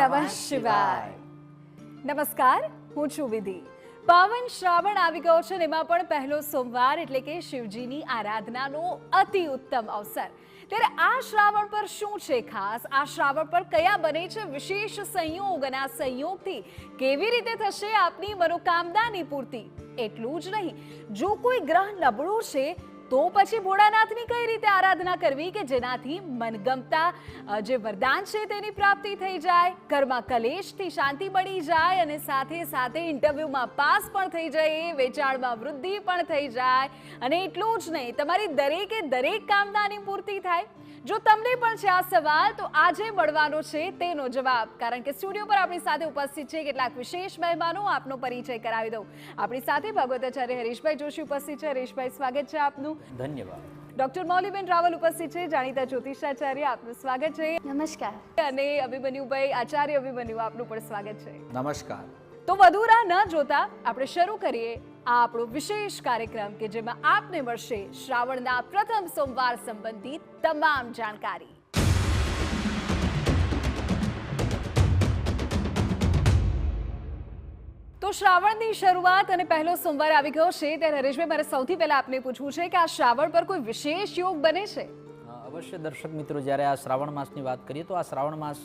નમઃ શિવાય. નમસ્કાર, હું છું વિધિ. પાવન શ્રાવણ આવી ગયો છે, એમાં પણ પહેલો સોમવાર એટલે કે શિવજીની આરાધનાનો અતિ ઉત્તમ અવસર. ત્યારે આ શ્રાવણ પર શું છે ખાસ? આ શ્રાવણ પર કયા બને છે વિશેષ સંયોગ, અને આ સંયોગથી કેવી રીતે થશે આપની મનોકામનાની પૂર્તિ? એટલું જ નહીં, જો કોઈ ગ્રહ નબળું છે તો પછી ભોળાનાથની કઈ રીતે આરાધના કરવી કે જેનાથી મનગમતા જે વરદાન છે તેની પ્રાપ્તિ થઈ જાય, ઘરમાં કલેશથી શાંતિ મળી જાય, અને સાથે સાથે ઇન્ટરવ્યુમાં પાસ પણ થઈ જાય, વેચાણમાં વૃદ્ધિ પણ થઈ જાય, અને એટલું જ નહીં, તમારી દરેકે દરેક કામનાની પૂર્તિ થાય. જો તમને પણ છે આ સવાલ, તો આજે મળવાનો છે તેનો જવાબ. કારણ કે સ્ટુડિયો પર આપણી સાથે ઉપસ્થિત છે કેટલાક વિશેષ મહેમાનો. આપનો પરિચય કરાવી દઉં. આપણી સાથે ભગવતાચાર્ય હરીશભાઈ જોશી ઉપસ્થિત છે. હરીશભાઈ, સ્વાગત છે આપનું. ધન્યવાદ. ડોક્ટર મૌલીબેન રાવલ ઉપસ્થિત છે, જાણીતા જ્યોતિષાચાર્ય. આપનું સ્વાગત છે. નમસ્કાર. અને અભિમન્યુભાઈ, આચાર્ય અભિમન્યુ, આપનું પણ સ્વાગત છે. નમસ્કાર. તો વધુ રાહ ન જોતા આપણે શરૂ કરીએ આ આપણો વિશેષ કાર્યક્રમ કે જેમાં આપને મળશે શ્રાવણના પ્રથમ સોમવાર સંબંધિત તમામ જાણકારી. તો શ્રાવણની શરૂઆત અને પહેલો સોમવાર આવી ગયો છે, ત્યારે હરેશભાઈ, મારે સૌથી પહેલા આપને પૂછવું છે કે આ શ્રાવણ પર કોઈ વિશેષ યોગ બને છે? અવશ્ય દર્શક મિત્રો, જ્યારે આ શ્રાવણ માસની વાત કરીએ તો આ શ્રાવણ માસ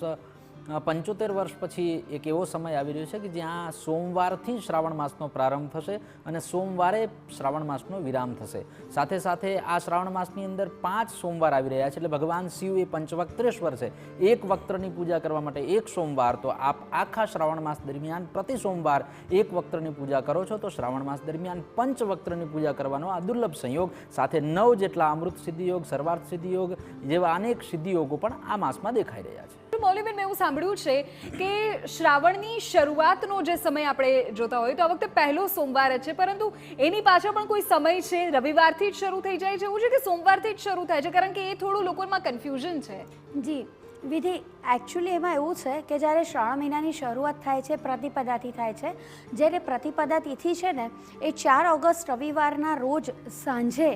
75 વર્ષ પછી એક એવો સમય આવી રહ્યો છે કે જ્યાં સોમવારથી શ્રાવણ માસનો પ્રારંભ થશે અને સોમવારે શ્રાવણ માસનો વિરામ થશે. સાથે સાથે આ શ્રાવણ માસની અંદર 5 સોમવાર આવી રહ્યા છે. એટલે ભગવાન શિવ એ પંચવક્ત્રેશ્વર છે. એક વક્ત્રની પૂજા કરવા માટે એક સોમવાર, તો આપ આખા શ્રાવણ માસ દરમિયાન પ્રતિ સોમવાર એક વક્ત્રની પૂજા કરો છો, તો શ્રાવણ માસ દરમિયાન પંચવક્ત્રની પૂજા કરવાનો આ દુર્લભ સંયોગ, સાથે 9 જેટલા અમૃત સિદ્ધિયોગ, સર્વાર્થ સિદ્ધિયોગ જેવા અનેક સિદ્ધિયોગો પણ આ માસમાં દેખાઈ રહ્યા છે. મૌલીબેન, મેં એવું સાંભળ્યું છે કે શ્રાવણની શરૂઆતનો જે સમય આપણે જોતા હોય તો આ વખતે પહેલો સોમવાર જ છે, પરંતુ એની પાછળ પણ કોઈ સમય છે? રવિવારથી જ શરૂ થઈ જાય છે એવું છે કે સોમવારથી જ શરૂ થાય છે? કારણ કે એ થોડું લોકોમાં કન્ફ્યુઝન છે. જી વિધિ, એકચ્યુઅલી એમાં એવું છે કે જ્યારે શ્રાવણ મહિનાની શરૂઆત થાય છે પ્રતિપદાથી થાય છે. જ્યારે પ્રતિપદા તિથિ છે ને એ 4 ઓગસ્ટ રવિવારના રોજ સાંજે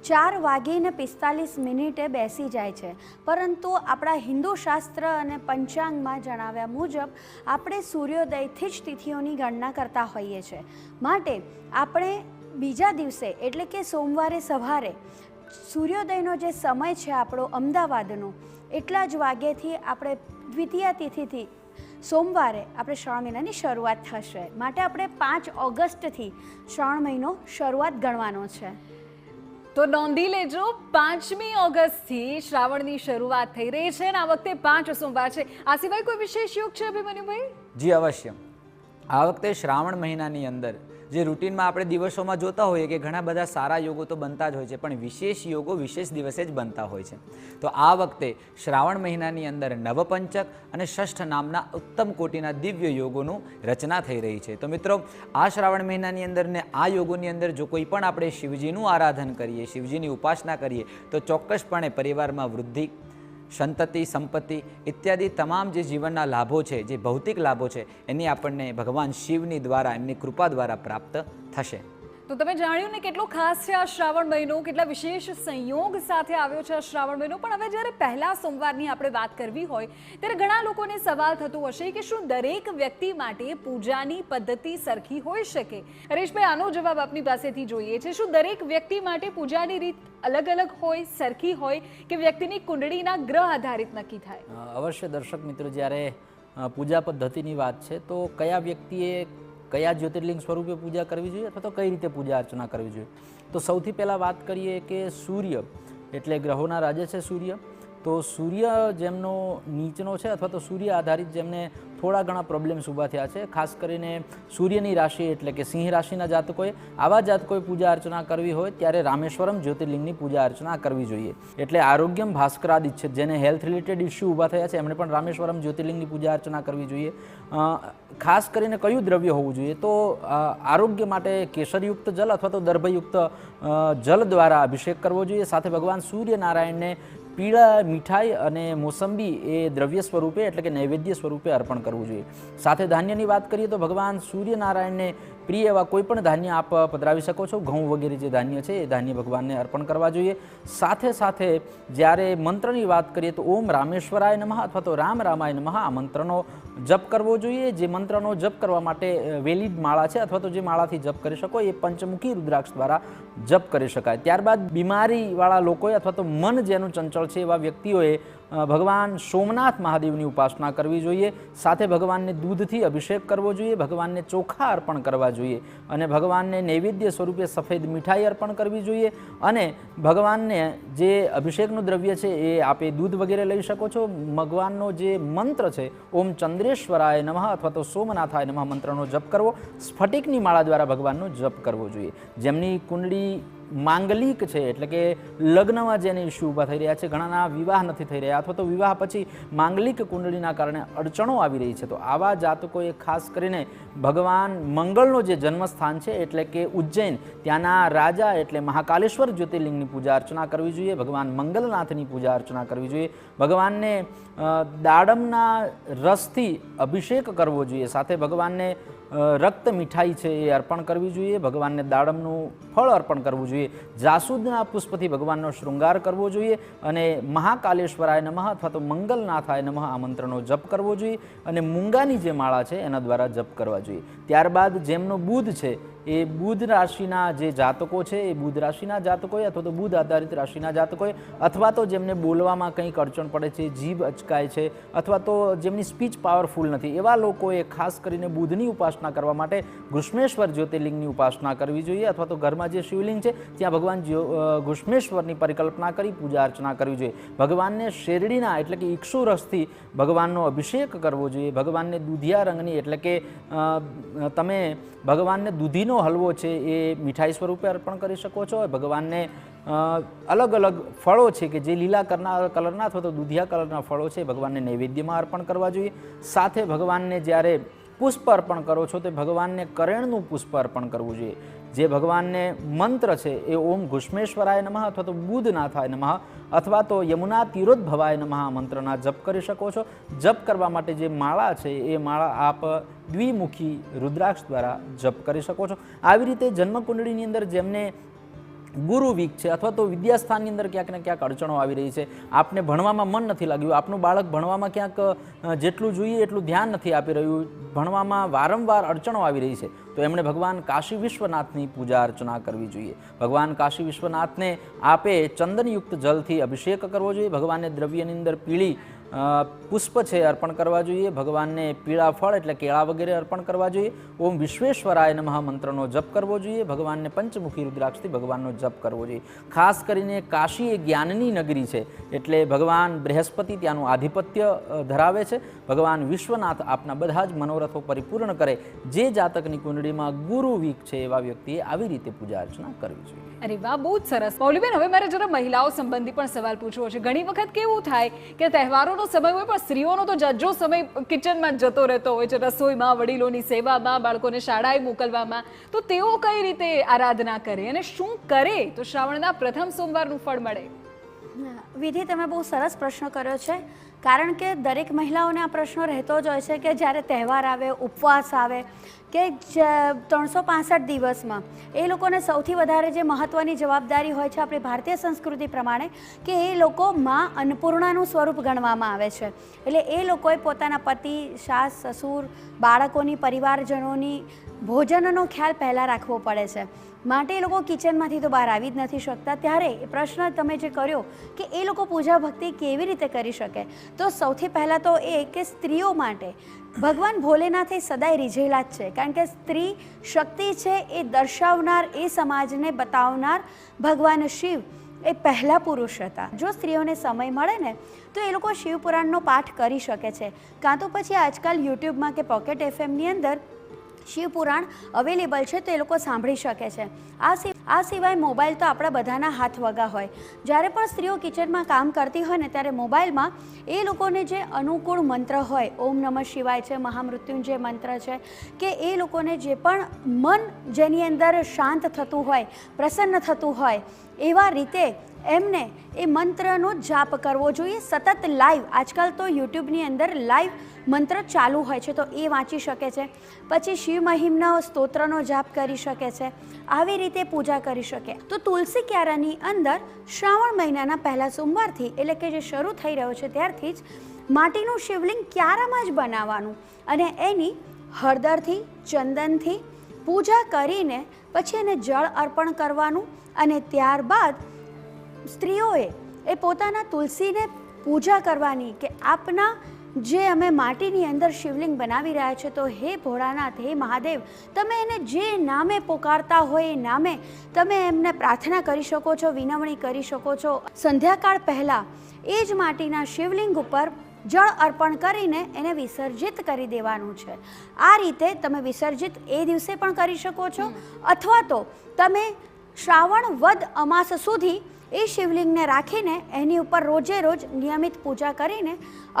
4:45 બેસી જાય છે. પરંતુ આપણા હિન્દુ શાસ્ત્ર અને પંચાંગમાં જણાવ્યા મુજબ આપણે સૂર્યોદયથી જ તિથિઓની ગણના કરતા હોઈએ છીએ. માટે આપણે બીજા દિવસે એટલે કે સોમવારે સવારે સૂર્યોદયનો જે સમય છે આપણો અમદાવાદનો, એટલા જ વાગ્યેથી આપણે દ્વિતીય તિથિથી સોમવારે આપણે શ્રાવણ મહિનાની શરૂઆત થશે. માટે આપણે 5 ઓગસ્ટથી શ્રાવણ મહિનો શરૂઆત ગણવાનો છે. તો નોંધી લેજો, 5મી ઓગસ્ટથી શ્રાવણની શરૂઆત થઈ રહી છે અને આ વખતે 5 સોમવાર છે. આ સિવાય કોઈ વિશેષ યોગ છે અભિમન્યુભાઈ? જી અવશ્ય. આ વખતે શ્રાવણ મહિનાની અંદર જે રૂટીનમાં આપણે દિવસોમાં જોતા હોઈએ કે ઘણા બધા સારા યોગો તો બનતા જ હોય છે, પણ વિશેષ યોગો વિશેષ દિવસે જ બનતા હોય છે. તો આ વખતે શ્રાવણ મહિનાની અંદર નવપંચક અને ષષ્ઠ નામના ઉત્તમ કોટીના દિવ્ય યોગોનું રચના થઈ રહી છે. તો મિત્રો, આ શ્રાવણ મહિનાની અંદર ને આ યોગોની અંદર જો કોઈ પણ આપણે શિવજીનું આરાધન કરીએ, શિવજીની ઉપાસના કરીએ, તો ચોક્કસપણે પરિવારમાં વૃદ્ધિ, સંતતિ, સંપત્તિ ઇત્યાદિ તમામ જે જીવનના લાભો છે, જે ભૌતિક લાભો છે, એની આપણને ભગવાન શિવની દ્વારા, એમની કૃપા દ્વારા પ્રાપ્ત થશે. તો તમે જાણ્યું ને કેટલો ખાસ છે આ શ્રાવણ મહિનો, કેટલા વિશેષ સંયોગ સાથે આવ્યો છે આ શ્રાવણ મહિનો. પણ હવે જ્યારે પહેલા સોમવારની આપણે વાત કરવી હોય ત્યારે ઘણા લોકોને સવાલ થતો હશે કે શું દરેક વ્યક્તિ માટે પૂજાની પદ્ધતિ સરખી હોઈ શકે? હરેશભાઈ, આનો જવાબ આપની પાસેથી જોઈએ છે. શું દરેક વ્યક્તિ માટે પૂજાની રીત અલગ અલગ હોય, સરખી હોય, કે વ્યક્તિની કુંડળીના ગ્રહ આધારિત નક્કી થાય? અવશ્ય દર્શક મિત્રો, જ્યારે પૂજા પદ્ધતિની વાત છે તો કયા વ્યક્તિએ કયા જ્યોતિર્લિંગ સ્વરૂપે પૂજા કરવી જોઈએ અથવા તો કઈ રીતે પૂજા અર્ચના કરવી જોઈએ, તો સૌથી પહેલાં વાત કરીએ કે સૂર્ય એટલે ગ્રહોના રાજા છે સૂર્ય. તો સૂર્ય જેમનો નીચનો છે અથવા તો સૂર્ય આધારિત જેમને થોડા ઘણા પ્રોબ્લેમ્સ ઊભા થયા છે, ખાસ કરીને સૂર્યની રાશિ એટલે કે સિંહ રાશિના જાતકોએ, આવા જાતકોએ પૂજા અર્ચના કરવી હોય ત્યારે રામેશ્વરમ જ્યોતિર્લિંગની પૂજા અર્ચના કરવી જોઈએ. એટલે આરોગ્યમ ભાસ્કરાદિ છે, જેને હેલ્થ રિલેટેડ ઇસ્યુ ઊભા થયા છે, એમણે પણ રામેશ્વરમ જ્યોતિર્લિંગની પૂજા અર્ચના કરવી જોઈએ. ખાસ કરીને કયું દ્રવ્ય હોવું જોઈએ, તો આરોગ્ય માટે કેસરયુક્ત જલ અથવા તો દર્ભયુક્ત જલ દ્વારા અભિષેક કરવો જોઈએ. સાથે ભગવાન સૂર્યનારાયણને પીળા મીઠાઈ અને મોસંબી એ દ્રવ્ય સ્વરૂપે એટલે કે નૈવેદ્ય સ્વરૂપે અર્પણ કરવું જોઈએ. સાથે ધાન્યની વાત કરીએ તો ભગવાન સૂર્યનારાયણને પ્રિય એવા કોઈ પણ ધાન્ય આપ પધરાવી શકો છો. ઘઉં વગેરે જે ધાન્ય છે એ ધાન્ય ભગવાનને અર્પણ કરવા જોઈએ. સાથે સાથે જ્યારે મંત્રની વાત કરીએ તો ઓમ રામેશ્વરાય નમઃ અથવા તો રામ રામાય નમઃ આ મંત્રનો જપ કરવો જોઈએ. જે મંત્રનો જપ કરવા માટે વેલિડ માળા છે અથવા તો જે માળાથી જપ કરી શકો એ પંચમુખી રુદ્રાક્ષ દ્વારા જપ કરી શકાય. ત્યારબાદ બીમારીવાળા લોકોએ અથવા તો મન જેનું ચંચળ છે એવા વ્યક્તિઓએ ભગવાન સોમનાથ મહાદેવની ઉપાસના કરવી જોઈએ. સાથે ભગવાનને દૂધથી અભિષેક કરવો જોઈએ, ભગવાનને ચોખા અર્પણ કરવા જોઈએ અને ભગવાનને નૈવેદ્ય સ્વરૂપે સફેદ મીઠાઈ અર્પણ કરવી જોઈએ. અને ભગવાનને જે અભિષેકનું દ્રવ્ય છે એ આપે દૂધ વગેરે લઈ શકો છો. ભગવાનનો જે મંત્ર છે ઓમ ચંદ્રેશ્વરાય નમઃ અથવા તો સોમનાથાય નમઃ મંત્રનો જપ કરવો. સ્ફટિકની માળા દ્વારા ભગવાનનો જપ કરવો જોઈએ. જેમની કુંડળી માંગલિક છે એટલે કે લગ્નમાં જેને ઇસ્યુ ઊભા થઈ રહ્યા છે, ઘણાના વિવાહ નથી થઈ રહ્યા અથવા તો વિવાહ પછી માંગલિક કુંડળીના કારણે અડચણો આવી રહી છે, તો આવા જાતકોએ ખાસ કરીને ભગવાન મંગળનો જે જન્મસ્થાન છે એટલે કે ઉજ્જૈન ત્યાંના રાજા એટલે મહાકાલેશ્વર જ્યોતિર્લિંગની પૂજા અર્ચના કરવી જોઈએ. ભગવાન મંગલનાથની પૂજા અર્ચના કરવી જોઈએ. ભગવાનને દાડમના રસથી અભિષેક કરવો જોઈએ. સાથે ભગવાનને રક્ત મીઠાઈ છે એ અર્પણ કરવી જોઈએ. ભગવાનને દાડમનું ફળ અર્પણ કરવું જોઈએ. જાસૂદના પુષ્પથી ભગવાનનો શૃંગાર કરવો જોઈએ અને મહાકાલેશ્વરાય નમઃ અથવા તો મંગલનાથાય નમઃ આ મંત્રનો જપ કરવો જોઈએ અને મૂંગાની જે માળા છે એના દ્વારા જપ કરવા જોઈએ. ત્યારબાદ જેમનો બુધ છે એ બુધ રાશિના જે જાતકો છે એ બુધ રાશિના જાતકોએ અથવા તો બુધ આધારિત રાશિના જાતકોએ અથવા તો જેમને બોલવામાં કંઈક અડચણ પડે છે, જીભ અચકાય છે અથવા તો જેમની સ્પીચ પાવરફુલ નથી, એવા લોકોએ ખાસ કરીને બુધની ઉપાસના કરવા માટે ઘૃષ્મેશ્વર જ્યોતિર્લિંગની ઉપાસના કરવી જોઈએ અથવા તો ઘરમાં જે શિવલિંગ છે ત્યાં ભગવાન ઘૃષ્મેશ્વરની પરિકલ્પના કરી પૂજા અર્ચના કરવી જોઈએ. ભગવાનને શેરડીના એટલે કે ઇક્ષુ રસથી ભગવાનનો અભિષેક કરવો જોઈએ. ભગવાનને દૂધિયા રંગની એટલે કે તમે ભગવાનને દૂધીનો હલવો છે એ મીઠાઈ સ્વરૂપે અર્પણ કરી શકો છો. ભગવાનને અલગ અલગ ફળો છે કે જે લીલા કલરના અથવા તો દૂધિયા કલરના ફળો છે ભગવાનને નૈવેદ્યમાં અર્પણ કરવા જોઈએ. સાથે ભગવાનને જ્યારે પુષ્પ અર્પણ કરો છો તો ભગવાનને કરેણનું પુષ્પ અર્પણ કરવું જોઈએ. જે ભગવાનને મંત્ર છે એ ઓમ ઘૃષ્મેશ્વરાય નમઃ અથવા તો બુધનાથાય નમઃ અથવા તો યમુના તીરોદ્ભવાય નમઃ મંત્રના જપ કરી શકો છો. જપ કરવા માટે જે માળા છે એ માળા આપ દ્વિમુખી રુદ્રાક્ષ દ્વારા જપ કરી શકો છો. આવી રીતે જન્મકુંડળીની અંદર જેમને ગુરુ વીક છે અથવા તો વિદ્યાસ્થાનની અંદર ક્યાંક ને ક્યાંક અડચણો આવી રહી છે, આપને ભણવામાં મન નથી લાગ્યું, આપનું બાળક ભણવામાં ક્યાંક જેટલું જોઈએ એટલું ધ્યાન નથી આપી રહ્યું, ભણવામાં વારંવાર અડચણો આવી રહી છે, તો એમણે ભગવાન કાશી વિશ્વનાથની પૂજા અર્ચના કરવી જોઈએ. ભગવાન કાશી વિશ્વનાથને આપે ચંદનયુક્ત જલથી અભિષેક કરવો જોઈએ. ભગવાનને દ્રવ્યની અંદર પીળી પુષ્પ છે અર્પણ કરવા જોઈએ. ભગવાનને પીળા ફળ એટલે કેળા વગેરે અર્પણ કરવા જોઈએ. ઓમ વિશ્વેશ્વરાય નમઃ મંત્રનો જપ કરવો જોઈએ. ભગવાનને પંચમુખી રુદ્રાક્ષથી ભગવાનનો જપ કરવો જોઈએ. ખાસ કરીને કાશી એ જ્ઞાનની નગરી છે એટલે ભગવાન બૃહસ્પતિ ત્યાંનું આધિપત્ય ધરાવે છે. ભગવાન વિશ્વનાથ આપના બધા જ મનોરથો પરિપૂર્ણ કરે. જે જાતકની કુંડળીમાં ગુરુ વીક છે એવા વ્યક્તિએ આવી રીતે પૂજા અર્ચના કરવી જોઈએ. અરે વાહ, બહુ જ સરસ. મૌલીબેન, હવે મારે જરા મહિલાઓ સંબંધી પણ સવાલ પૂછવો છે. ઘણી વખત કેવું થાય કે તહેવારોનો સમય હોય પણ સ્ત્રીઓનો તો જજો સમય કિચનમાં જતો રહેતો હોય છે, રસોઈમાં, વડીલોની સેવામાં, બાળકોને શાળાએ મોકલવામાં. તો તેઓ કઈ રીતે આરાધના કરે અને શું કરે તો શ્રાવણના પ્રથમ સોમવારનું ફળ મળે? વિધિ, તમે બહુ સરસ પ્રશ્ન કર્યો છે. કારણ કે દરેક મહિલાઓને આ પ્રશ્ન રહેતો જ હોય છે કે જ્યારે તહેવાર આવે, ઉપવાસ આવે કે 365 દિવસમાં એ લોકોને સૌથી વધારે જે મહત્ત્વની જવાબદારી હોય છે આપણી ભારતીય સંસ્કૃતિ પ્રમાણે કે એ લોકો માં અન્નપૂર્ણાનું સ્વરૂપ ગણવામાં આવે છે. એટલે એ લોકોએ પોતાના પતિ, સાસ, સસુર, બાળકોની, પરિવારજનોની ભોજનનો ખ્યાલ પહેલાં રાખવો પડે છે. માટે એ લોકો કિચનમાંથી તો બહાર આવી જ નથી શકતા. ત્યારે પ્રશ્ન તમે જે કર્યો કે એ લોકો પૂજા ભક્તિ કેવી રીતે કરી શકે, તો સૌથી પહેલાં તો એ કે સ્ત્રીઓ માટે ભગવાન ભોલેનાથ એ સદાય રીઝેલા જ છે. કારણ કે સ્ત્રી શક્તિ છે એ દર્શાવનાર, એ સમાજને બતાવનાર ભગવાન શિવ એ પહેલા પુરુષ હતા. જો સ્ત્રીઓને સમય મળે ને તો એ લોકો શિવપુરાણનો પાઠ કરી શકે છે, કાં તો પછી આજકાલ યુટ્યુબમાં કે પોકેટ એફએમની અંદર શિવપુરાણ અવેલેબલ છે તો એ લોકો સાંભળી શકે છે. આ સિવાય મોબાઈલ તો આપણા બધાના હાથ વગા હોય. જ્યારે પણ સ્ત્રીઓ કિચનમાં કામ કરતી હોય ને ત્યારે મોબાઈલમાં એ લોકોને જે અનુકૂળ મંત્ર હોય, ઓમ નમઃ શિવાય છે, મહામૃત્યુંજય મંત્ર છે, કે એ લોકોને જે પણ મન જેની અંદર શાંત થતું હોય, પ્રસન્ન થતું હોય એવા રીતે એમને એ મંત્રનો જાપ કરવો જોઈએ સતત લાઈવ. આજકાલ તો યુટ્યુબની અંદર લાઈવ મંત્ર ચાલુ હોય છે, તો એ વાંચી શકે છે. પછી શિવ મહિમના સ્તોત્રનો જાપ કરી શકે છે. આવી રીતે પૂજા કરી શકે. તો તુલસી ક્યારાની અંદર શ્રાવણ મહિનાના પહેલા સોમવારથી, એટલે કે જે શરૂ થઈ રહ્યો છે ત્યારથી જ માટીનું શિવલિંગ ક્યારામાં જ બનાવવાનું અને એની હળદરથી ચંદનથી પૂજા કરીને પછી એને જળ અર્પણ કરવાનું. અને ત્યારબાદ સ્ત્રીઓએ એ પોતાના તુલસીને પૂજા કરવાની કે આપના જે અમે માટીની અંદર શિવલિંગ બનાવી રહ્યા છે, તો હે ભોળાનાથ, હે મહાદેવ, તમે એને જે નામે પોકારતા હોય એ નામે તમે એમને પ્રાર્થના કરી શકો છો, વિનવણી કરી શકો છો. સંધ્યાકાળ પહેલાં એ જ માટીના શિવલિંગ ઉપર જળ અર્પણ કરીને એને વિસર્જિત કરી દેવાનું છે. આ રીતે તમે વિસર્જિત એ દિવસે પણ કરી શકો છો, અથવા તો તમે શ્રાવણ વદ અમાસ સુધી એ શિવલિંગને રાખીને એની ઉપર રોજે રોજ નિયમિત પૂજા કરીને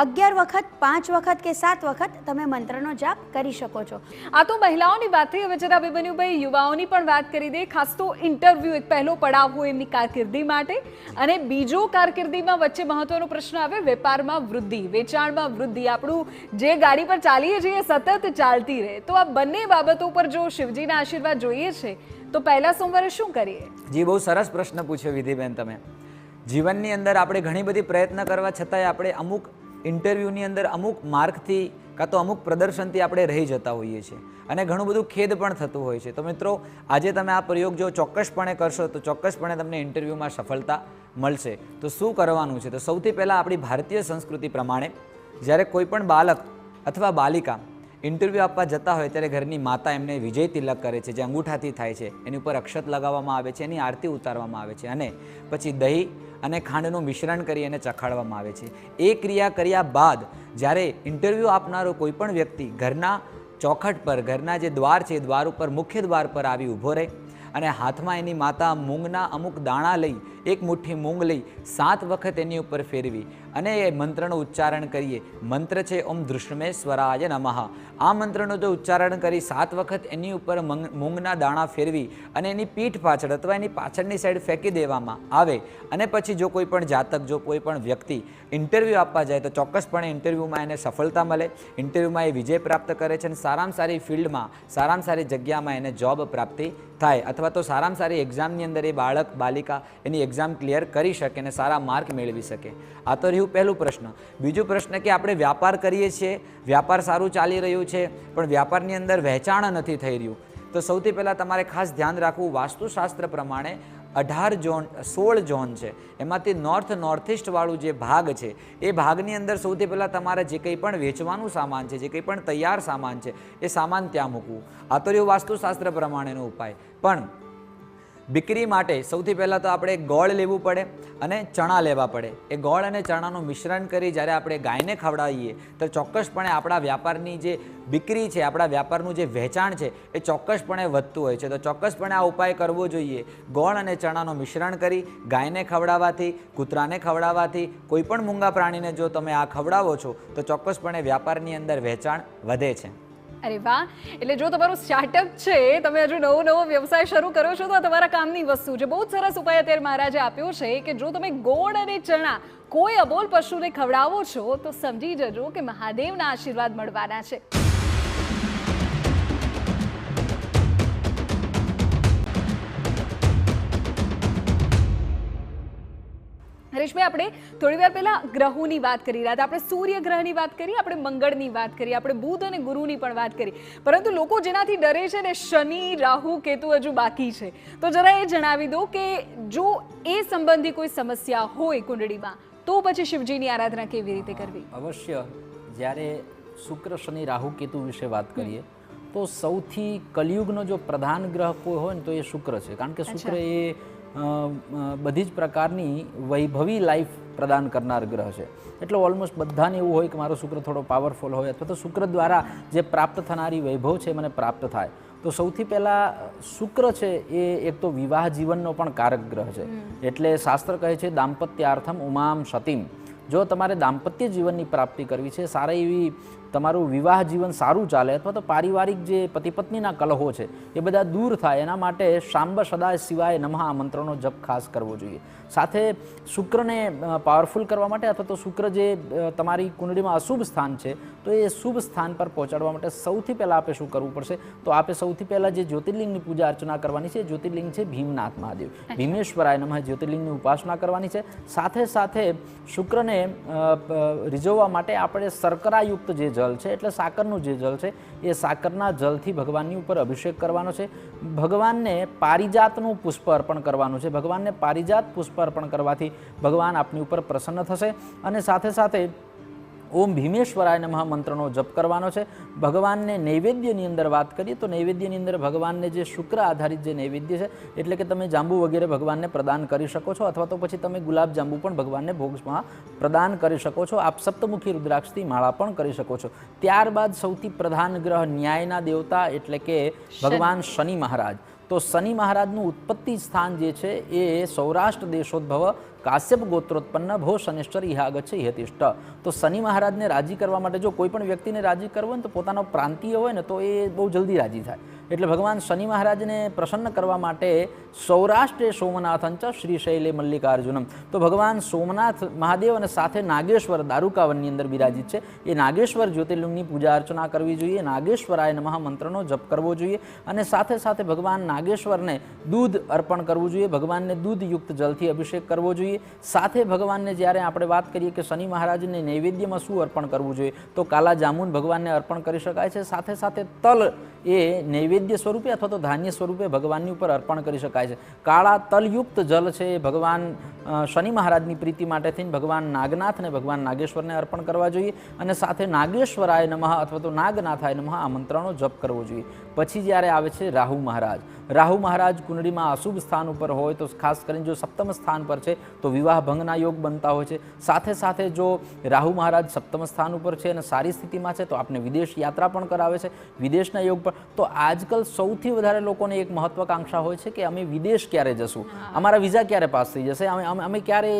11 વખત, 5 વખત કે 7 વખત તમે મંત્રનો જાપ કરી શકો છો. આ તો મહિલાઓની વાત થઈ. હવે જરા અભિમન્યુભાઈ યુવાઓની પણ વાત કરી દે. ખાસ તો ઇન્ટરવ્યૂ એક પહેલો પડાવ હોય એમની કારકિર્દી માટે, અને બીજો કારકિર્દીમાં વચ્ચે મહત્વનો પ્રશ્ન આવે વેપારમાં વૃદ્ધિ, વેચાણમાં વૃદ્ધિ. આપણું જે ગાડી પર ચાલીએ છીએ સતત ચાલતી રહે. તો આ બંને બાબતો પર જો શિવજીના આશીર્વાદ જોઈએ છે તો પહેલા સોમવારે શું કરીએ? જી, બહુ સરસ પ્રશ્ન પૂછ્યો વિધિબેન તમે. જીવનની અંદર આપણે ઘણી બધી પ્રયત્ન કરવા છતાંય આપણે અમુક ઇન્ટરવ્યૂની અંદર અમુક માર્કથી કાં તો અમુક પ્રદર્શનથી આપણે રહી જતા હોઈએ છીએ અને ઘણું બધું ખેદ પણ થતું હોય છે. તો મિત્રો, આજે તમે આ પ્રયોગ જો ચોક્કસપણે કરશો તો ચોક્કસપણે તમને ઇન્ટરવ્યૂમાં સફળતા મળશે. તો શું કરવાનું છે? તો સૌથી પહેલાં આપણી ભારતીય સંસ્કૃતિ પ્રમાણે જ્યારે કોઈ પણ બાળક અથવા બાલિકા ઇન્ટરવ્યૂ આપવા જતા હોય ત્યારે ઘરની માતા એમને વિજય તિલક કરે છે, જે અંગૂઠાથી થાય છે. એની ઉપર અક્ષત લગાવવામાં આવે છે, એની આરતી ઉતારવામાં આવે છે અને પછી દહીં અને ખાંડનું મિશ્રણ કરી એને ચખાડવામાં આવે છે. એ ક્રિયા કર્યા બાદ જ્યારે ઇન્ટરવ્યૂ આપનારો કોઈ પણ વ્યક્તિ ઘરના ચોખટ પર, ઘરના જે દ્વાર છે એ દ્વાર ઉપર, મુખ્ય દ્વાર પર આવી ઊભો રહે અને હાથમાં એની માતા મૂંગના અમુક દાણા લઈ, એક મુઠ્ઠી મૂંગ લઈ 7 વખત એની ઉપર ફેરવી અને એ મંત્રનું ઉચ્ચારણ કરીએ. મંત્ર છે ઓમ દૃષ્મેશ્વરાય નમઃ. આ મંત્રનું જો ઉચ્ચારણ કરી 7 વખત એની ઉપર મૂંગના દાણા ફેરવી અને એની પીઠ પાછળ અથવા એની પાછળની સાઈડ ફેંકી દેવામાં આવે અને પછી જો કોઈ પણ જાતક, જો કોઈ પણ વ્યક્તિ ઇન્ટરવ્યૂ આપવા જાય તો ચોક્કસપણે ઇન્ટરવ્યૂમાં એને સફળતા મળે. ઇન્ટરવ્યૂમાં એ વિજય પ્રાપ્ત કરે છે અને સારામાં સારી ફિલ્ડમાં, સારામાં સારી જગ્યામાં એને જોબ પ્રાપ્તિ થાય, અથવા તો સારામાં સારી એક્ઝામની અંદર એ બાળક, બાલિકા એની એક્ઝામ ક્લિયર કરી શકે અને સારા માર્ક મેળવી શકે. આ તો રહ્યું પહેલું પ્રશ્ન. બીજું પ્રશ્ન કે આપણે વ્યાપાર કરીએ છીએ, વ્યાપાર સારું ચાલી રહ્યું છે પણ વ્યાપારની અંદર વહેંચાણ નથી થઈ રહ્યું. તો સૌથી પહેલાં તમારે ખાસ ધ્યાન રાખવું, વાસ્તુશાસ્ત્ર પ્રમાણે 18 ઝોન, 16 ઝોન છે. એમાંથી નોર્થ ઇસ્ટ વાળું જે ભાગ છે એ ભાગની અંદર સૌથી પહેલાં તમારે જે કંઈ પણ વેચવાનું સામાન છે, જે કંઈ પણ તૈયાર સામાન છે એ સામાન ત્યાં મૂકવું. આ તો રહ્યું વાસ્તુશાસ્ત્ર પ્રમાણેનો ઉપાય. પણ બીકરી માટે સૌથી પહેલાં તો આપણે ગોળ લેવું પડે અને ચણા લેવા પડે. એ ગોળ અને ચણાનું મિશ્રણ કરી જ્યારે આપણે ગાયને ખવડાવીએ તો ચોક્કસપણે આપણા વ્યાપારની જે બીકરી છે, આપણા વ્યાપારનું જે વહેંચાણ છે એ ચોક્કસપણે વધતું હોય છે. તો ચોક્કસપણે આ ઉપાય કરવો જોઈએ. ગોળ અને ચણાનું મિશ્રણ કરી ગાયને ખવડાવવાથી, કૂતરાને ખવડાવવાથી, કોઈ પણ મૂંગા પ્રાણીને જો તમે આ ખવડાવો છો તો ચોક્કસપણે વ્યાપારની અંદર વહેંચાણ વધે છે. અરે વાહ! એટલે જો તમારું સ્ટાર્ટઅપ છે, તમે હજુ નવો વ્યવસાય શરૂ કરો છો તો આ તમારા કામની વસ્તુ છે. બહુ જ સરસ ઉપાય અત્યારે મહારાજે આપ્યો છે કે જો તમે ગોળ અને ચણા કોઈ અબોલ પશુને ખવડાવો છો તો સમજી જજો કે મહાદેવના આશીર્વાદ મળવાના છે. હરેશભાઈ, આપણે થોડી વાર પહેલા ગ્રહોની વાત કરી રહ્યા હતા. આપણે સૂર્ય ગ્રહની વાત કરી, આપણે મંગળની વાત કરી, આપણે બુધ અને ગુરુની પણ વાત કરી. પરંતુ લોકો જેનાથી ડરે છે ને, શનિ, રાહુ, કેતુ હજુ બાકી છે. તો જરા એ જણાવી દો કે જો એ સંબંધી કોઈ સમસ્યા હોય કુંડળીમાં તો પછી શિવજીની આરાધના કેવી રીતે કરવી? અવશ્ય. જ્યારે શુક્ર, શનિ, રાહુ, કેતુ વિશે વાત કરીએ તો સૌથી કલિયુગનો જો પ્રધાન ગ્રહ કોઈ હોય ને તો એ શુક્ર છે. કારણ કે શુક્ર એ બધી જ પ્રકારની વૈભવી લાઈફ પ્રદાન કરનાર ગ્રહ છે. એટલે ઓલમોસ્ટ બધાને એવું હોય કે મારો શુક્ર થોડો પાવરફુલ હોય અથવા તો શુક્ર દ્વારા જે પ્રાપ્ત થનારી વૈભવ છે મને પ્રાપ્ત થાય. તો સૌથી પહેલાં શુક્ર છે એ એક તો વિવાહ જીવનનો પણ કારક ગ્રહ છે. એટલે શાસ્ત્ર કહે છે દાંપત્યાર્થમ ઉમામ સતીમ. જો તમારે દાંપત્ય જીવનની પ્રાપ્તિ કરવી છે, સારા એવી તમારું વિવાહ જીવન સારું ચાલે અથવા તો પારિવારિક જે પતિ પત્નીના કલહો છે એ બધા દૂર થાય એના માટે શાંબ સદાય શિવાય નમઃ આ મંત્રનો જપ ખાસ કરવો જોઈએ. સાથે શુક્રને પાવરફુલ કરવા માટે અથવા તો શુક્ર જે તમારી કુંડળીમાં અશુભ સ્થાન છે તો એ શુભ સ્થાન પર પહોંચાડવા માટે સૌથી પહેલાં આપે શું કરવું પડશે? તો આપે સૌથી પહેલાં જે જ્યોતિર્લિંગની પૂજા અર્ચના કરવાની છે, જ્યોતિર્લિંગ છે ભીમનાથ મહાદેવ, ભીમેશ્વરાય નમઃ જ્યોતિર્લિંગની ઉપાસના કરવાની છે. સાથે સાથે શુક્રને રીઝવવા માટે આપણે શર્કરાયુક્ત જે જળ છે એટલે સાકરનું જે જળ છે એ સાકરના જળથી ભગવાનની ઉપર અભિષેક કરવાનો છે. ભગવાનને પારિજાતનું પુષ્પ અર્પણ કરવાનું છે. ભગવાનને પારિજાત પુષ્પ અર્પણ કરવાથી ભગવાન આપની ઉપર પ્રસન્ન થશે. અને સાથે સાથે ઓમ ભીમેશ્વરાય નમઃ મંત્રનો જપ કરવાનો છે. ભગવાનને નૈવેદ્યની અંદર વાત કરીએ તો નૈવેદ્યની અંદર ભગવાનને જે શુક્ર આધારિત જે નૈવેદ્ય છે એટલે કે તમે જાંબુ વગેરે ભગવાનને પ્રદાન કરી શકો છો અથવા તો પછી તમે ગુલાબ જાંબુ પણ ભગવાનને ભોગમાં પ્રદાન કરી શકો છો. આપ સપ્તમુખી રુદ્રાક્ષથી માળા પણ કરી શકો છો. ત્યારબાદ સૌથી પ્રધાન ગ્રહ ન્યાયના દેવતા એટલે કે ભગવાન શનિ મહારાજ. તો શનિ મહારાજનું ઉત્પત્તિ સ્થાન જે છે એ સૌરાષ્ટ્ર દેશોદ્ભવ કાશ્યપ ગોત્રોત્પન્ન ભો શનિશ્ચર ઇહાગચ્છ ઇહતિષ્ઠ. તો શનિ મહારાજને રાજી કરવા માટે જો કોઈ પણ વ્યક્તિને રાજી કરવો હોય ને તો પોતાનો પ્રાંતીય હોય ને તો એ બહુ જલ્દી રાજી થાય. એટલે ભગવાન શનિ મહારાજને પ્રસન્ન કરવા માટે સૌરાષ્ટ્રે સોમનાથંચ શ્રી શૈલે મલ્લિકાર્જુનમ. તો ભગવાન સોમનાથ મહાદેવ અને સાથે નાગેશ્વર દારૂકાવનની અંદર બિરાજિત છે. એ નાગેશ્વર જ્યોતિર્લિંગની પૂજા અર્ચના કરવી જોઈએ. નાગેશ્વરાય નમઃ મંત્રનો જપ કરવો જોઈએ. અને સાથે સાથે ભગવાન નાગેશ્વરને દૂધ અર્પણ કરવું જોઈએ. ભગવાનને દૂધયુક્ત જલથી અભિષેક કરવો જોઈએ. સાથે ભગવાનને જ્યારે આપણે વાત કરીએ કે શનિ મહારાજને નૈવેદ્યમાં શું અર્પણ કરવું જોઈએ તો કાલા જામુન ભગવાનને અર્પણ કરી શકાય છે. સાથે સાથે તલ એ નૈવેદ્ય સ્વરૂપે અથવા તો ધાન્ય સ્વરૂપે ભગવાનની ઉપર અર્પણ કરી શકાય છે. કાળા તલયુક્ત જલ છે એ ભગવાન શનિ મહારાજની પ્રીતિ માટે થઈને ભગવાન નાગનાથ અને ભગવાન નાગેશ્વરને અર્પણ કરવા જોઈએ. અને સાથે નાગેશ્વરાય નમઃ અથવા તો નાગનાથાય નમઃ આ મંત્રનો જપ કરવો જોઈએ. પછી જ્યારે આવે છે રાહુ મહારાજ. રાહુ મહારાજ કુંડળીમાં અશુભ સ્થાન ઉપર હોય તો ખાસ કરીને જો સપ્તમ સ્થાન પર છે તો વિવાહ ભંગના યોગ બનતા હોય છે. સાથે સાથે જો રાહુ મહારાજ સપ્તમ સ્થાન ઉપર છે અને સારી સ્થિતિમાં છે તો આપને વિદેશ યાત્રા પણ કરાવે છે, વિદેશના યોગ પર. તો આજકાલ સૌથી વધારે લોકોને એક મહત્વાકાંક્ષા હોય છે કે અમે વિદેશ ક્યારે જશું, અમારા વિઝા ક્યારે પાસ થઈ જશે, અમે ક્યારે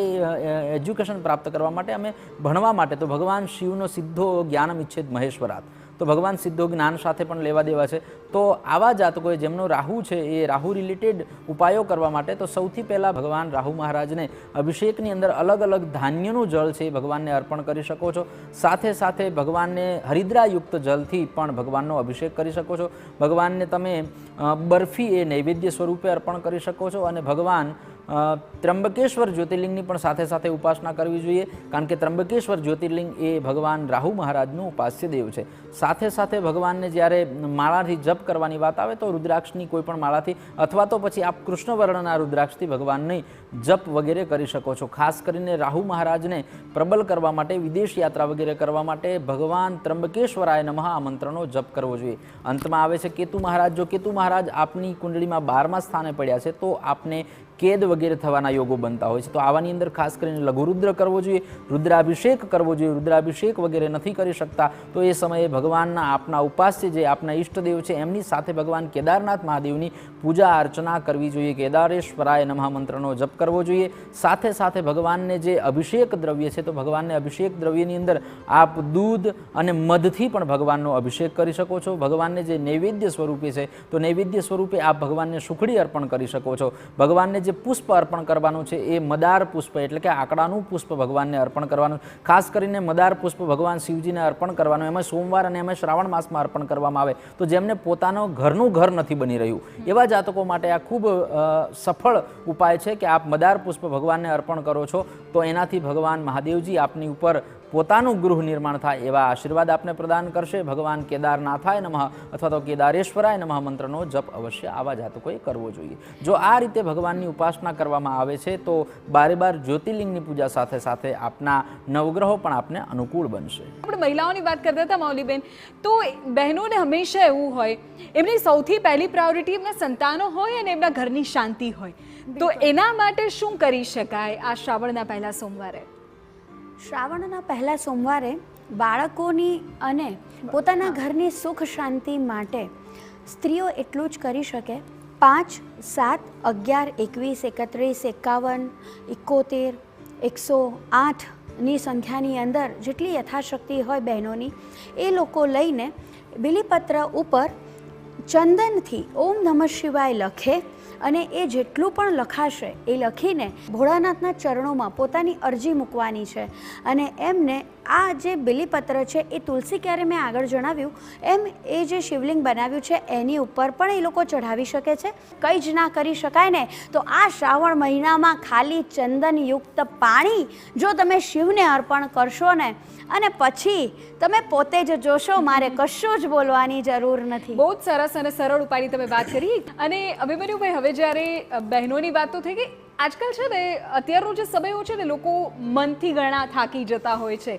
એજ્યુકેશન પ્રાપ્ત કરવા માટે, અમે ભણવા માટે. તો ભગવાન શિવનો સિદ્ધો જ્ઞાનમ ઇચ્છેદ મહેશ્વરાત. તો ભગવાન સિદ્ધો જ્ઞાન સાથે પણ લેવા દેવા છે. તો આવા જાતકોએ જેમનો રાહુ છે એ રાહુ રિલેટેડ ઉપાયો કરવા માટે તો સૌથી પહેલાં ભગવાન રાહુ મહારાજને અભિષેકની અંદર અલગ અલગ ધાન્યનું જળ છે એ ભગવાનને અર્પણ કરી શકો છો. સાથે સાથે ભગવાનને હરિદ્રાયુક્ત જલથી પણ ભગવાનનો અભિષેક કરી શકો છો. ભગવાનને તમે બરફી એ નૈવેદ્ય સ્વરૂપે અર્પણ કરી શકો છો. અને ભગવાન ત્રંબકેશ્વર જ્યોતિર્લિંગની પણ સાથે સાથે ઉપાસના કરવી જોઈએ. કારણ કે ત્રંબકેશ્વર જ્યોતિર્લિંગ એ ભગવાન રાહુ મહારાજનું ઉપાસ્ય દેવ છે. સાથે સાથે ભગવાનને જ્યારે માળાથી જપ કરવાની વાત આવે તો રુદ્રાક્ષની કોઈ પણ માળાથી અથવા તો પછી આપ કૃષ્ણવર્ણના રુદ્રાક્ષથી ભગવાનની જપ વગેરે કરી શકો છો. ખાસ કરીને રાહુ મહારાજને પ્રબલ કરવા માટે, વિદેશ યાત્રા વગેરે કરવા માટે ભગવાન ત્રંબકેશ્વરાય નમઃ આ મંત્રનો જપ કરવો જોઈએ. અંતમાં આવે છે કેતુ મહારાજ. જો કેતુ મહારાજ આપની કુંડળીમાં 12મા સ્થાને પડ્યા છે તો આપને કેદ વગેરે થવાના યોગો બનતા હોય છે. તો આવાની અંદર ખાસ કરીને લઘુરુદ્ર કરવો જોઈએ, રુદ્રાભિષેક કરવો જોઈએ. રુદ્રાભિષેક વગેરે નથી કરી શકતા તો એ સમયે ભગવાનના આપના ઉપાસ્ય જે આપના ઈષ્ટદેવ છે એમની સાથે ભગવાન કેદારનાથ મહાદેવની પૂજા અર્ચના કરવી જોઈએ. કેદારેશ્વરાય નમઃ મંત્રનો જપ કરવો જોઈએ. સાથે સાથે ભગવાનને જે અભિષેક દ્રવ્ય છે તો ભગવાનને અભિષેક દ્રવ્યની અંદર આપ દૂધ અને મધથી પણ ભગવાનનો અભિષેક કરી શકો છો. ભગવાનને જે નૈવેદ્ય સ્વરૂપે છે તો નૈવેદ્ય સ્વરૂપે આપ ભગવાનને સુખડી અર્પણ કરી શકો છો. ભગવાનને જે પુષ્પ અર્પણ કરવાનું છે એ મદાર પુષ્પ એટલે કે આકડાનું પુષ્પ ભગવાનને અર્પણ કરવાનું. ખાસ કરીને મદાર પુષ્પ ભગવાન શિવજીને અર્પણ કરવાનું. એમાં સોમવાર અને એમાં શ્રાવણ માસમાં અર્પણ કરવામાં આવે તો જેમને પોતાનો ઘરનું ઘર નથી બની રહ્યું એવા જાતકો માટે આ ખૂબ સફળ ઉપાય છે કે આપ મદાર પુષ્પ ભગવાનને અર્પણ કરો છો તો એનાથી ભગવાન મહાદેવજી આપની ઉપર પોતાનું ગૃહ નિર્માણ થાય એવા આશીર્વાદ આપને પ્રદાન કરશે. ભગવાન કેદારનાથાય નમઃ અથવા તો કેદારેશ્વરાય નમઃ મંત્રનો જપ અવશ્ય આવા જાતકોએ કરવો જોઈએ. જો આ રીતે ભગવાનની ઉપાસના કરવામાં આવે છે તો બારે બાર જ્યોતિર્લિંગની પૂજા સાથે સાથે આપના નવગ્રહો પણ આપને અનુકૂળ બનશે. આપણે મહિલાઓની વાત કરતા હતા મૌલીબેન, તો બહેનોને હંમેશા એવું હોય એમની સૌથી પહેલી પ્રાયોરિટી એમના સંતાનો હોય અને એમના ઘરની શાંતિ હોય. તો એના માટે શું કરી શકાય આ શ્રાવણના પહેલા સોમવારે? શ્રાવણના પહેલા સોમવારે બાળકોની અને પોતાના ઘરની સુખ શાંતિ માટે સ્ત્રીઓ એટલું જ કરી શકે. 5, 7, 11, 21, 31, 51, 71, 108 ની સંખ્યાની અંદર જેટલી યથાશક્તિ હોય બહેનોની એ લોકો લઈને બિલીપત્ર ઉપર ચંદનથી ઓમ નમઃ શિવાય લખે અને એ જેટલું પણ લખાશે એ લખીને ભોળાનાથના ચરણોમાં પોતાની અરજી મૂકવાની છે અને એમને આ જે બિલીપત્ર છે એ તુલસી ક્યારે મેં આગળ જણાવ્યું એમ એ જે શિવલિંગ બનાવ્યું છે એની ઉપર પણ એ લોકો ચઢાવી શકે છે. કંઈ જ ના કરી શકાય ને તો આ શ્રાવણ મહિનામાં ખાલી ચંદનયુક્ત પાણી જો તમે શિવને અર્પણ કરશો ને અને પછી તમે પોતે જ જોશો, મારે કશું જ બોલવાની જરૂર નથી. બહુ જ સરસ અને સરળ ઉપાયની તમે વાત કરી. અને અભિમન્યુભાઈ, હવે જ્યારે બહેનોની વાત તો થઈ ગઈ, આજકાલ છે ને અત્યારનો જે સમય છે ને લોકો મનથી ઘણા થાકી જતા હોય છે,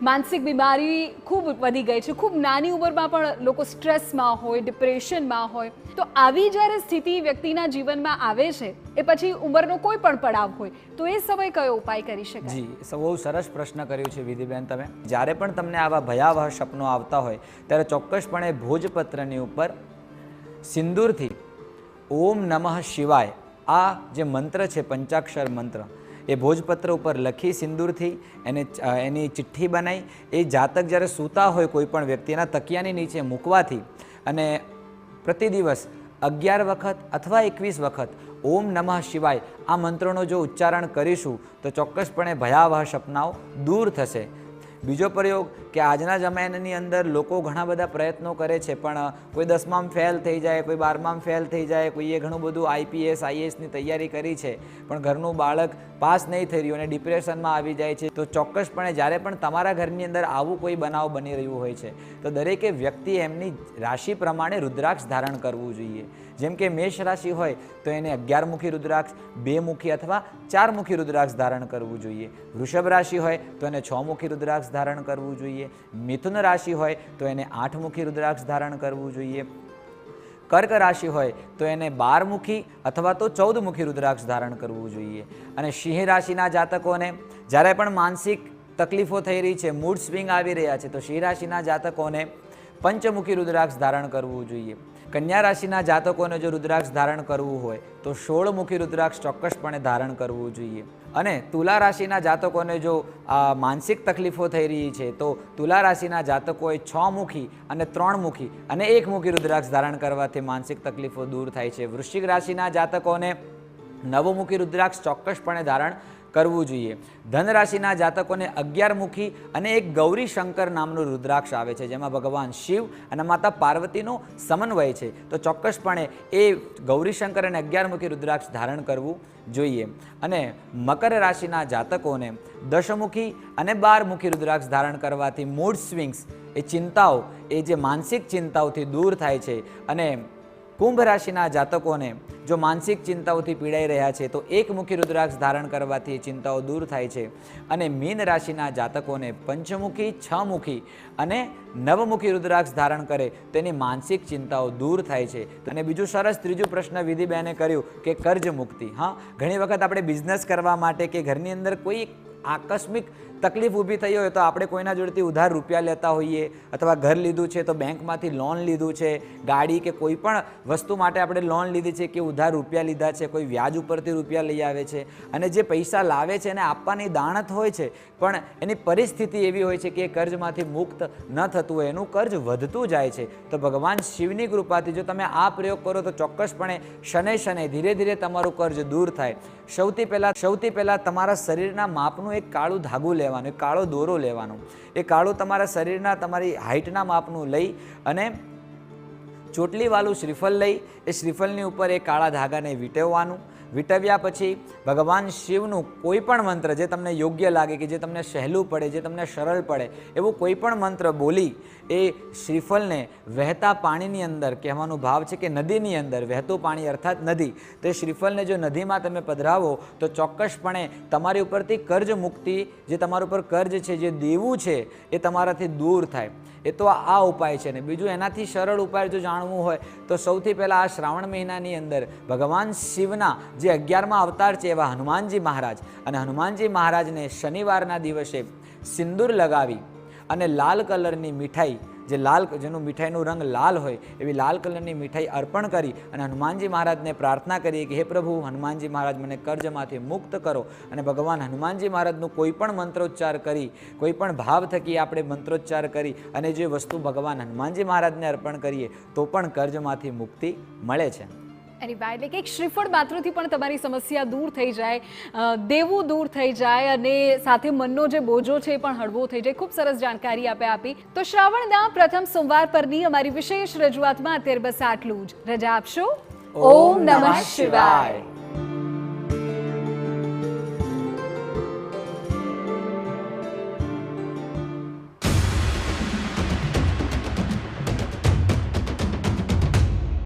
માનસિક બીમારી ખૂબ વધી ગઈ છે, ખૂબ નાની ઉંમરમાં પણ લોકો સ્ટ્રેસમાં હોય, ડિપ્રેશનમાં હોય. તો આવી જ્યારે સ્થિતિ વ્યક્તિના જીવનમાં આવે છે એ પછી ઉંમરનો કોઈ પણ પડાવ હોય તો એ સમય કયો ઉપાય કરી શકાય? જી, બહુ સરસ પ્રશ્ન કર્યો છે વિધિબેન તમે. જ્યારે પણ તમને આવા ભયાવહ સપનો આવતા હોય ત્યારે ચોક્કસપણે ભોજપત્રની ઉપર સિંદૂરથી ઓમ નમઃ શિવાય આ જે મંત્ર છે, પંચાક્ષર મંત્ર, એ ભોજપત્ર ઉપર લખી સિંદૂરથી એની ચિઠ્ઠી બનાવી એ જાતક જ્યારે સૂતા હોય કોઈ પણ વ્યક્તિના તકિયાની નીચે મૂકવાથી અને પ્રતિ દિવસ 11 વખત અથવા 21 વખત ઓમ નમઃ શિવાય આ મંત્રોનો જો ઉચ્ચારણ કરીશું તો ચોક્કસપણે ભયાવહ સપનાઓ દૂર થશે. બીજો પ્રયોગ કે આજના જમાનાની અંદર લોકો ઘણા બધા પ્રયત્નો કરે છે પણ કોઈ 10માં ફેલ થઈ જાય, કોઈ 12માં ફેલ થઈ જાય, કોઈએ ઘણું બધું IPS IASની તૈયારી કરી છે પણ ઘરનું બાળક પાસ નહીં થઈ રહ્યું અને ડિપ્રેશનમાં આવી જાય છે. તો ચોક્કસપણે જ્યારે પણ તમારા ઘરની અંદર આવું કોઈ બનાવ બની રહ્યું હોય છે તો દરેકે વ્યક્તિ એમની રાશિ પ્રમાણે રુદ્રાક્ષ ધારણ કરવું જોઈએ. જેમ કે મેષ રાશિ હોય તો એને 11 મુખી રુદ્રાક્ષ, 2 મુખી અથવા 4 મુખી રુદ્રાક્ષ ધારણ કરવું જોઈએ. વૃષભ રાશિ હોય તો એને 6 મુખી રુદ્રાક્ષ ધારણ કરવું જોઈએ. મિથુન રાશિ હોય તો એને 8 મુખી રુદ્રાક્ષ ધારણ કરવું જોઈએ. કર્ક રાશિ હોય તો એને 12 મુખી અથવા તો 14 મુખી રુદ્રાક્ષ ધારણ કરવું જોઈએ. અને સિંહ રાશિના જાતકોને જ્યારે પણ માનસિક તકલીફો થઈ રહી છે, મૂડ સ્વિંગ આવી રહ્યા છે, તો સિંહ રાશિના જાતકોને પંચમુખી રુદ્રાક્ષ ધારણ કરવું જોઈએ. કન્યા રાશિના જાતકોને જો રુદ્રાક્ષ ધારણ કરવું હોય તો 16 મુખી રુદ્રાક્ષ ચોક્કસપણે ધારણ કરવું જોઈએ. અને તુલા રાશિના જાતકોને જો માનસિક તકલીફો થઈ રહી છે તો તુલા રાશિના જાતકોએ 6 મુખી અને 3 મુખી અને 1 મુખી રુદ્રાક્ષ ધારણ કરવાથી માનસિક તકલીફો દૂર થાય છે. વૃશ્ચિક રાશિના જાતકોને 9 મુખી રુદ્રાક્ષ ચોક્કસપણે ધારણ કરવું જોઈએ. ધન રાશિના જાતકોને 11 મુખી અને એક ગૌરી શંકર નામનું રુદ્રાક્ષ આવે છે જેમાં ભગવાન શિવ અને માતા પાર્વતીનો સમન્વય છે. તો ચોક્કસપણે એ ગૌરી શંકર અને 11 મુખી રુદ્રાક્ષ ધારણ કરવું જોઈએ. અને મકર રાશિના જાતકોને 10 મુખી અને 12 મુખી રુદ્રાક્ષ ધારણ કરવાથી મૂડ સ્વિંગ્સ, એ ચિંતાઓ, એ જે માનસિક ચિંતાઓથી દૂર થાય છે. અને કુંભ રાશિના જાતકોને જો માનસિક ચિંતાઓથી પીડાઈ રહ્યા છે તો 1 મુખી રુદ્રાક્ષ ધારણ કરવાથી ચિંતાઓ દૂર થાય છે. અને મીન રાશિના જાતકોને પંચમુખી, 6 મુખી અને 9 મુખી રુદ્રાક્ષ ધારણ કરે તેની માનસિક ચિંતાઓ દૂર થાય છે. અને બીજું સરસ ત્રીજું પ્રશ્ન વિધિબેને કર્યું કે કર્જ મુક્તિ. હા, ઘણી વખત આપણે બિઝનેસ કરવા માટે કે ઘરની અંદર કોઈ આકસ્મિક તકલીફ ઊભી થઈ હોય તો આપણે કોઈના જોડેથી ઉધાર રૂપિયા લેતા હોઈએ અથવા ઘર લીધું છે તો બેંકમાંથી લોન લીધું છે, ગાડી કે કોઈ પણ વસ્તુ માટે આપણે લોન લીધી છે કે ઉધાર રૂપિયા લીધા છે, કોઈ વ્યાજ ઉપરથી રૂપિયા લઈ આવે છે અને જે પૈસા લાવે છે એને આપવાની દાણત હોય છે પણ એની પરિસ્થિતિ એવી હોય છે કે એ કર્જમાંથી મુક્ત ન થતું હોય, એનું કર્જ વધતું જાય છે. તો ભગવાન શિવની કૃપાથી જો તમે આ પ્રયોગ કરો તો ચોક્કસપણે શનૈ ધીરે ધીરે તમારું કર્જ દૂર થાય. સૌથી પહેલાં તમારા શરીરના માપનું એક કાળું ધાગું લેવાનું, એક કાળો દોરો લેવાનો. એ કાળું તમારા શરીરના તમારી હાઇટના માપનું લઈ અને ચોટલીવાળું શ્રીફળ લઈ એ શ્રીફળની ઉપર એ કાળા ધાગાને વીંટવવાનું. વીંટવ્યા પછી ભગવાન શિવનું કોઈ પણ મંત્ર જે તમને યોગ્ય લાગે, કે જે તમને સહેલું પડે, જે તમને સરળ પડે એવું કોઈ પણ મંત્ર બોલી એ શ્રીફળને વહેતા પાણીની અંદર, કહેવાનો ભાવ છે કે નદીની અંદર, વહેતું પાણી અર્થાત નદી, તો એ શ્રીફળને જો નદીમાં તમે પધરાવો તો ચોક્કસપણે તમારી ઉપરથી કર્જ મુક્તિ, જે તમારા ઉપર કર્જ છે, જે દેવું છે એ તમારાથી દૂર થાય. એ તો આ ઉપાય છે. ને બીજું એનાથી સરળ ઉપાય જો જાણવું હોય તો સૌથી પહેલાં આ શ્રાવણ મહિનાની અંદર ભગવાન શિવના જે 11મા અવતાર છે એવા હનુમાનજી મહારાજ, અને હનુમાનજી મહારાજને શનિવારના દિવસે સિંદૂર લગાવી અને લાલ કલરની મીઠાઈ જે લાલ જેનું મીઠાઈનું રંગ લાલ હોય એવી લાલ કલરની મીઠાઈ અર્પણ કરી અને હનુમાનજી મહારાજને પ્રાર્થના કરીએ કે હે પ્રભુ હનુમાનજી મહારાજ મને કર્જમાંથી મુક્ત કરો. અને ભગવાન હનુમાનજી મહારાજનું કોઈ પણ મંત્રોચ્ચાર કરી, કોઈ પણ ભાવ થકી આપણે મંત્રોચ્ચાર કરી અને જે વસ્તુ ભગવાન હનુમાનજી મહારાજને અર્પણ કરીએ તો પણ કર્જમાંથી મુક્તિ મળે છે. એની વાત એટલે કે એક શ્રીફળ માત્રથી પણ તમારી સમસ્યા દૂર થઈ જાય, દેવું દૂર થઈ જાય અને સાથે મનનો જે બોજો છે એ પણ હળવો થઈ જાય. ખૂબ સરસ જાણકારી આપી. તો શ્રાવણના પ્રથમ સોમવાર પરની અમારી વિશેષ રજૂઆતમાં અત્યારે બસ આટલું જ. રજા આપશો. ઓમ નમઃ શિવાય.